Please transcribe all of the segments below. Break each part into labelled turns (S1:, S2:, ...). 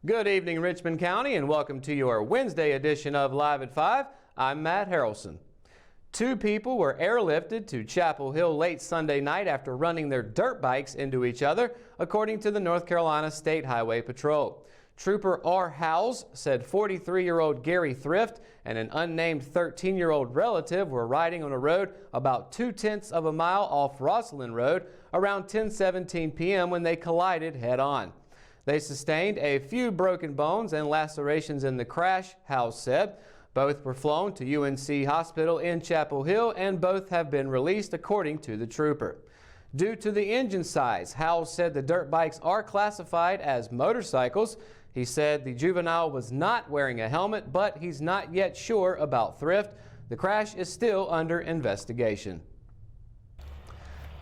S1: Good evening, Richmond County, and welcome to your Wednesday edition of Live at 5. I'm Matt Harrelson. Two people were airlifted to Chapel Hill late Sunday night after running their dirt bikes into each other, according to the North Carolina State Highway Patrol. Trooper R. Howells said 43-year-old Gary Thrift and an unnamed 13-year-old relative were riding on a road about 0.2 of a mile off Rosslyn Road around 10:17 p.m. when they collided head-on. They sustained a few broken bones and lacerations in the crash, Howells said. Both were flown to UNC Hospital in Chapel Hill, and both have been released, according to the trooper. Due to the engine size, Howells said the dirt bikes are classified as motorcycles. He said the juvenile was not wearing a helmet, but he's not yet sure about Thrift. The crash is still under investigation.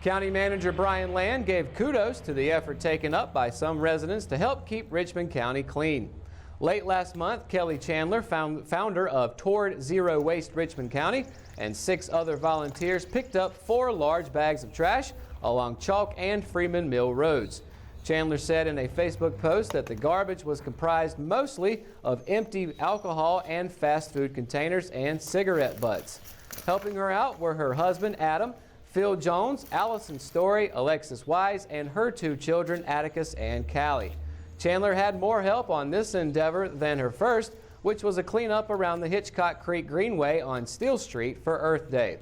S1: County Manager Brian Land gave kudos to the effort taken up by some residents to help keep Richmond County clean. Late last month, Kelly Chandler, founder of Toward Zero Waste Richmond County, and 6 other volunteers picked up 4 large bags of trash along Chalk and Freeman Mill roads. Chandler said in a Facebook post that the garbage was comprised mostly of empty alcohol and fast food containers and cigarette butts. Helping her out were her husband, Adam, Phil Jones, Allison Story, Alexis Wise, and her 2 children, Atticus and Callie. Chandler had more help on this endeavor than her first, which was a cleanup around the Hitchcock Creek Greenway on Steel Street for Earth Day.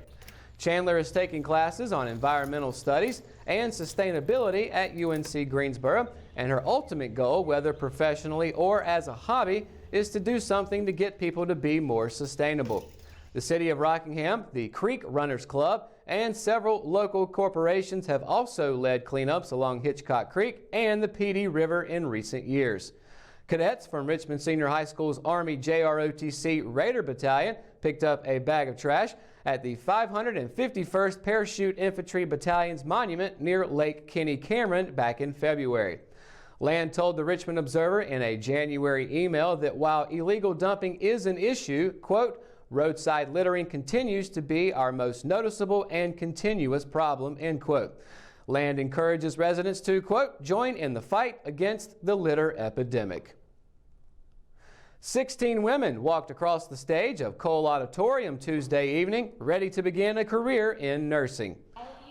S1: Chandler is taking classes on environmental studies and sustainability at UNC Greensboro, and her ultimate goal, whether professionally or as a hobby, is to do something to get people to be more sustainable. The City of Rockingham, the Creek Runners Club, and several local corporations have also led cleanups along Hitchcock Creek and the PD River in recent years. Cadets from Richmond Senior High School's Army JROTC Raider Battalion picked up a bag of trash at the 551st Parachute Infantry Battalion's monument near Lake Kenny Cameron back in February. Land told the Richmond Observer in a January email that while illegal dumping is an issue, quote, roadside littering continues to be our most noticeable and continuous problem, end quote. Land encourages residents to, quote, join in the fight against the litter epidemic. 16 women walked across the stage of Cole Auditorium Tuesday evening, ready to begin a career in nursing.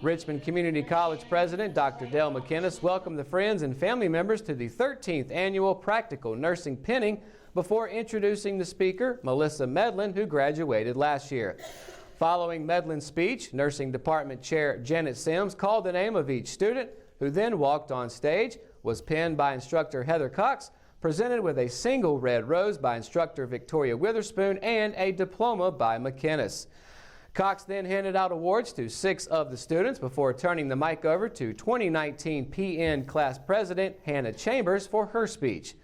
S1: Richmond Community College President Dr. Dale McInnes welcomed the friends and family members to the 13th annual Practical Nursing Pinning before introducing the speaker, Melissa Medlin, who graduated last year. Following Medlin's speech, Nursing Department Chair Janet Sims called the name of each student, who then walked on stage, was pinned by instructor Heather Cox, presented with a single red rose by instructor Victoria Witherspoon, and a diploma by McInnes. Cox then handed out awards to 6 of the students before turning the mic over to 2019 PN Class President Hannah Chambers for her speech.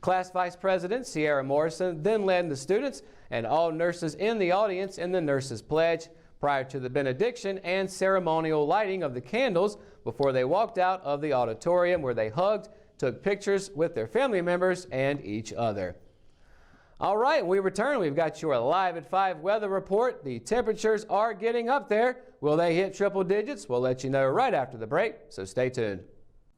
S1: Class Vice President Sierra Morrison then led the students and all nurses in the audience in the Nurses Pledge prior to the benediction and ceremonial lighting of the candles before they walked out of the auditorium, where they hugged, took pictures with their family members and each other. All right, when we return, we've got your Live at 5 weather report. The temperatures are getting up there. Will they hit triple digits? We'll let you know right after the break, so stay tuned.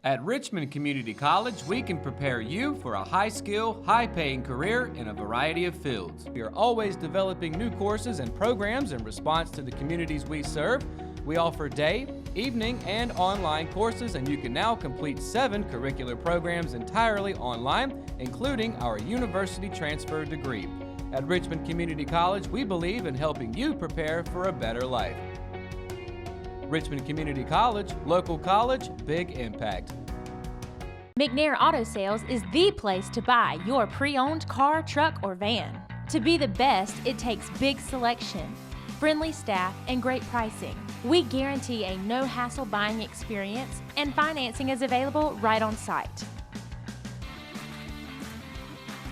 S1: At Richmond Community College, we can prepare you for a high-skill, high-paying career in a variety of fields. We are always developing new courses and programs in response to the communities we serve. We offer day, evening, and online courses, and you can now complete 7 curricular programs entirely online, including our university transfer degree. At Richmond Community College, we believe in helping you prepare for a better life. Richmond Community College, local college, big impact.
S2: McNair Auto Sales is the place to buy your pre-owned car, truck, or van. To be the best, it takes big selection, friendly staff, and great pricing. We guarantee a no-hassle buying experience, and financing is available right on site.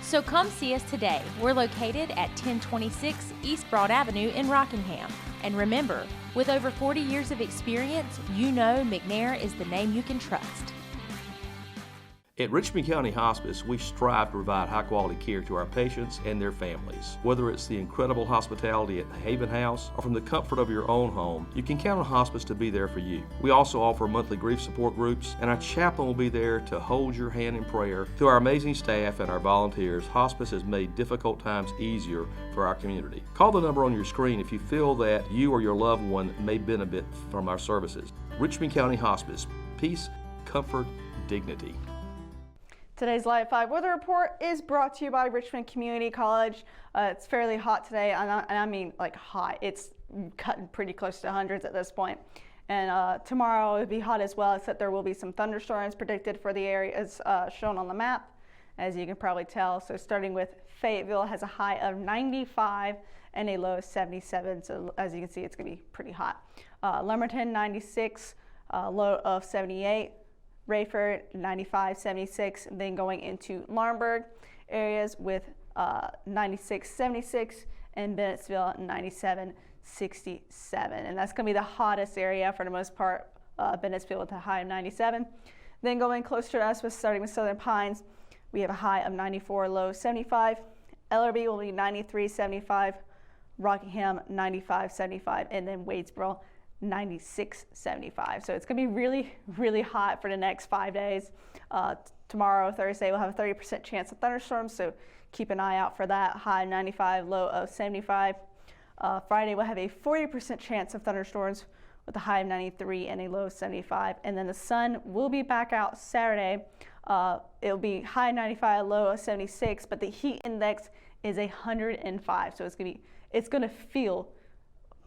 S2: So come see us today. We're located at 1026 East Broad Avenue in Rockingham. And remember, with over 40 years of experience, you know McNair is the name you can trust.
S3: At Richmond County Hospice, we strive to provide high-quality care to our patients and their families. Whether it's the incredible hospitality at the Haven House or from the comfort of your own home, you can count on hospice to be there for you. We also offer monthly grief support groups, and our chaplain will be there to hold your hand in prayer. Through our amazing staff and our volunteers, hospice has made difficult times easier for our community. Call the number on your screen if you feel that you or your loved one may benefit from our services. Richmond County Hospice. Peace, comfort, dignity.
S4: Today's Live 5 weather report is brought to you by Richmond Community College. It's fairly hot today, and I mean like hot. It's cutting pretty close to hundreds at this point. And tomorrow it'll be hot as well, except there will be some thunderstorms predicted for the areas shown on the map, as you can probably tell. So starting with Fayetteville has a high of 95 and a low of 77. So as you can see, it's going to be pretty hot. Lumberton 96, low of 78. Rayford 95, 76, and then going into Laurinburg areas with 96, 76, and Bennettsville 97, 67. And that's going to be the hottest area for the most part, Bennettsville with a high of 97. Then going closer to us, starting with Southern Pines, we have a high of 94, low 75. Ellerby will be 93, 75. Rockingham 95, 75, and then Wadesboro 96, 75. So it's going to be really, really hot for the next 5 days. Tomorrow, Thursday, we'll have a 30% chance of thunderstorms, so keep an eye out for that. High 95, low of 75. Friday, we'll have a 40% chance of thunderstorms with a high of 93 and a low of 75. And then the sun will be back out Saturday. It'll be high 95, low of 76, but the heat index is 105. So it's going to feel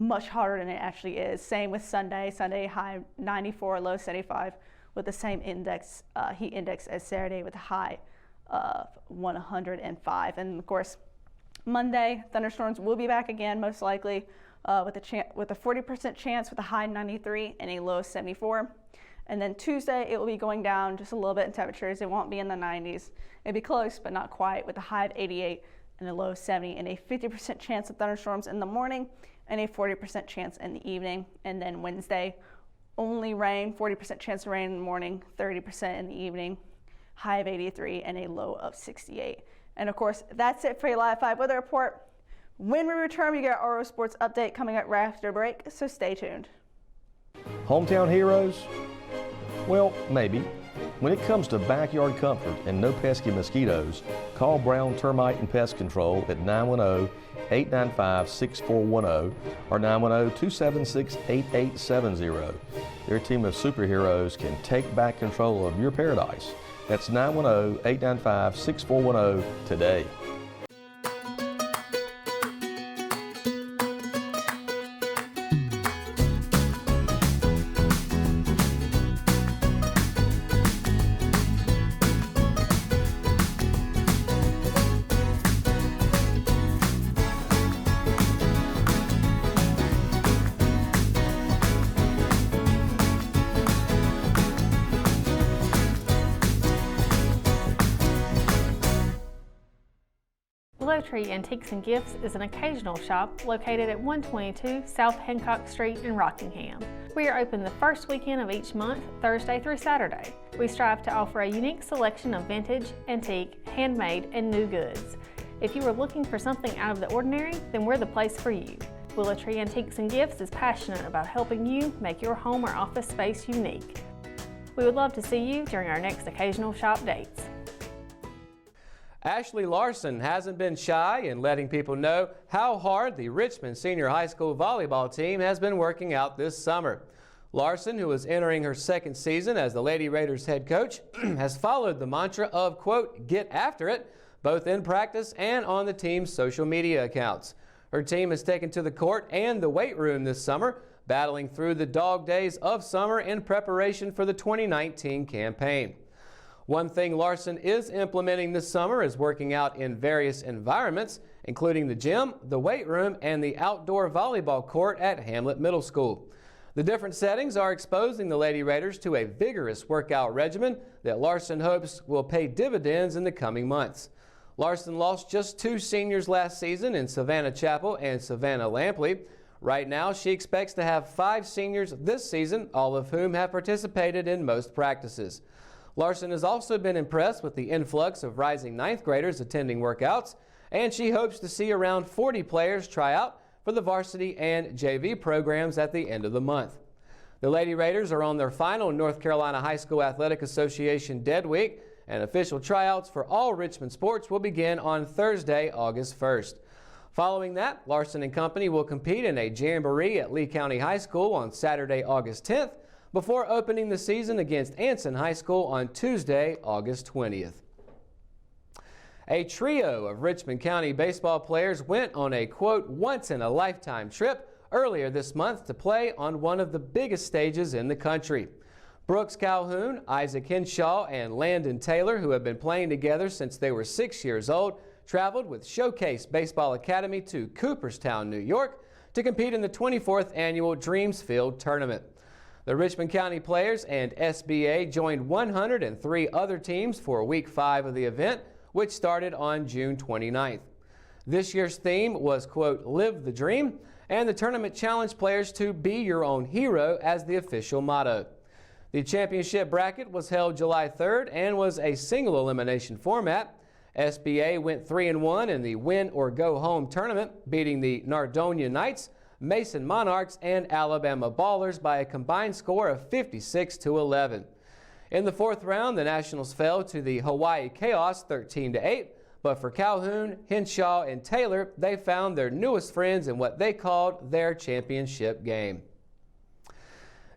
S4: much hotter than it actually is. Same with Sunday. Sunday high 94, low 75, with the same index, heat index as Saturday with a high of 105. And of course, Monday thunderstorms will be back again, most likely, with a 40% chance with a high 93 and a low 74. And then Tuesday it will be going down just a little bit in temperatures. It won't be in the 90s. It'll be close, but not quite, with a high of 88 and a low of 70, and a 50% chance of thunderstorms in the morning and a 40% chance in the evening. And then Wednesday, only rain, 40% chance of rain in the morning, 30% in the evening, high of 83 and a low of 68. And of course, that's it for your Live 5 weather report. When we return, you get our Oro Sports update coming up right after break, so stay tuned.
S5: Hometown heroes? Well, maybe. When it comes to backyard comfort and no pesky mosquitoes, call Brown Termite and Pest Control at 910-895-6410 or 910-276-8870. Their team of superheroes can take back control of your paradise. That's 910-895-6410 today.
S6: Tree Antiques and Gifts is an occasional shop located at 122 South Hancock Street in Rockingham. We are open the first weekend of each month, Thursday through Saturday. We strive to offer a unique selection of vintage, antique, handmade, and new goods. If you are looking for something out of the ordinary, then we're the place for you. Willow Tree Antiques and Gifts is passionate about helping you make your home or office space unique. We would love to see you during our next occasional shop dates.
S1: Ashleigh Larsen hasn't been shy in letting people know how hard the Richmond Senior High School volleyball team has been working out this summer. Larsen, who is entering her second season as the Lady Raiders head coach, has followed the mantra of, quote, get after it, both in practice and on the team's social media accounts. Her team has taken to the court and the weight room this summer, battling through the dog days of summer in preparation for the 2019 campaign. One thing Larsen is implementing this summer is working out in various environments, including the gym, the weight room, and the outdoor volleyball court at Hamlet Middle School. The different settings are exposing the Lady Raiders to a vigorous workout regimen that Larsen hopes will pay dividends in the coming months. Larsen lost just 2 seniors last season in Savannah Chapel and Savannah Lampley. Right now, she expects to have 5 seniors this season, all of whom have participated in most practices. Larsen has also been impressed with the influx of rising 9th graders attending workouts, and she hopes to see around 40 players try out for the varsity and JV programs at the end of the month. The Lady Raiders are on their final North Carolina High School Athletic Association Dead Week, and official tryouts for all Richmond sports will begin on Thursday, August 1st. Following that, Larsen and Company will compete in a jamboree at Lee County High School on Saturday, August 10th, before opening the season against Anson High School on Tuesday, August 20th. A trio of Richmond County baseball players went on a, quote, once-in-a-lifetime trip earlier this month to play on one of the biggest stages in the country. Brooks Calhoun, Isaac Henshaw, and Landon Taylor, who have been playing together since they were 6 years old, traveled with Showcase Baseball Academy to Cooperstown, New York, to compete in the 24th annual Dreams Field Tournament. The Richmond County players and SBA joined 103 other teams for Week 5 of the event, which started on June 29th. This year's theme was, quote, Live the Dream, and the tournament challenged players to be your own hero as the official motto. The championship bracket was held July 3rd and was a single elimination format. SBA went 3-1 in the win or go home tournament, beating the Nardonia Knights, Mason Monarchs, and Alabama Ballers by a combined score of 56-11. In the fourth round, the Nationals fell to the Hawaii Chaos 13-8, but for Calhoun, Henshaw, and Taylor, they found their newest friends in what they called their championship game.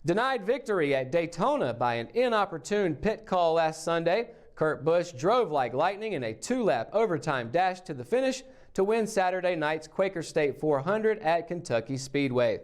S1: Denied victory at Daytona by an inopportune pit call last Sunday, Kurt Busch drove like lightning in a 2-lap overtime dash to the finish to win Saturday night's Quaker State 400 at Kentucky Speedway.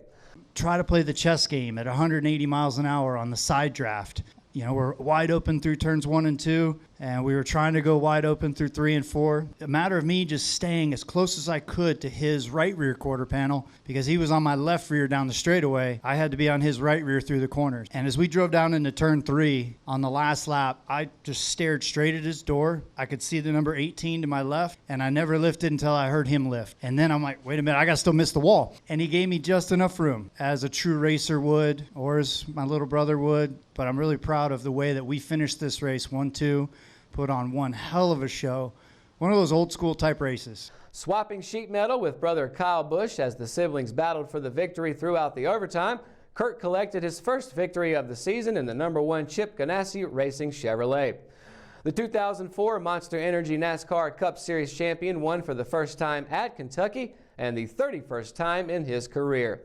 S7: Try to play the chess game at 180 miles an hour on the side draft. You know, we're wide open through turns 1 and 2, and we were trying to go wide open through 3 and 4. A matter of me just staying as close as I could to his right rear quarter panel because he was on my left rear down the straightaway. I had to be on his right rear through the corners. And as we drove down into turn 3 on the last lap, I just stared straight at his door. I could see the number 18 to my left, and I never lifted until I heard him lift. And then I'm like, wait a minute, I got to still miss the wall. And he gave me just enough room, as a true racer would, or as my little brother would. But I'm really proud of the way that we finished this race 1-2, put on one hell of a show. One of those old school type races.
S1: Swapping sheet metal with brother Kyle Busch as the siblings battled for the victory throughout the overtime, Kurt collected his first victory of the season in the #1 Chip Ganassi Racing Chevrolet. The 2004 Monster Energy NASCAR Cup Series champion won for the first time at Kentucky and the 31st time in his career.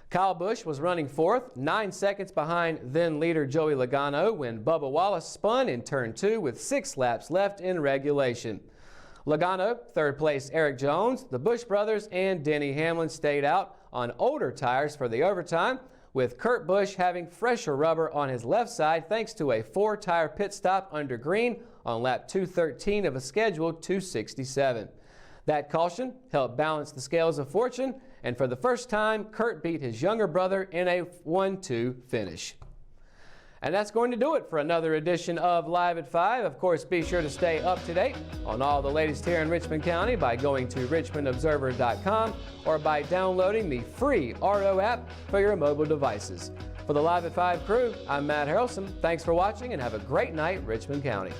S1: Kyle Busch was running 4th, 9 seconds behind then leader Joey Logano when Bubba Wallace spun in turn 2 with 6 laps left in regulation. Logano, 3rd place Eric Jones, the Busch brothers, and Denny Hamlin stayed out on older tires for the overtime, with Kurt Busch having fresher rubber on his left side thanks to a 4-tire pit stop under green on lap 213 of a scheduled 267. That caution helped balance the scales of fortune, and for the first time, Kurt beat his younger brother in a 1-2 finish. And that's going to do it for another edition of Live at 5. Of course, be sure to stay up to date on all the latest here in Richmond County by going to richmondobserver.com or by downloading the free RO app for your mobile devices. For the Live at 5 crew, I'm Matt Harrelson. Thanks for watching and have a great night, Richmond County.